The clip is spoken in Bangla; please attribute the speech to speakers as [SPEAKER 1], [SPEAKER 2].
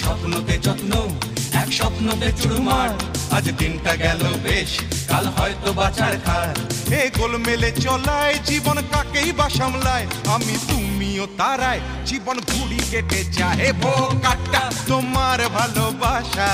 [SPEAKER 1] স্বপ্নতে যত্ন, এক স্বপ্নতে চুরমার। আজ দিনটা গেল বেশ, কাল হয়তো বাঁচার খার।
[SPEAKER 2] এ গোলমেলে চলায় জীবন কাকেই বা সামলায়, আমি তুমিও তারায় জীবন ঘুড়ি কেটে যায়। বোকাটা তোমার ভালোবাসা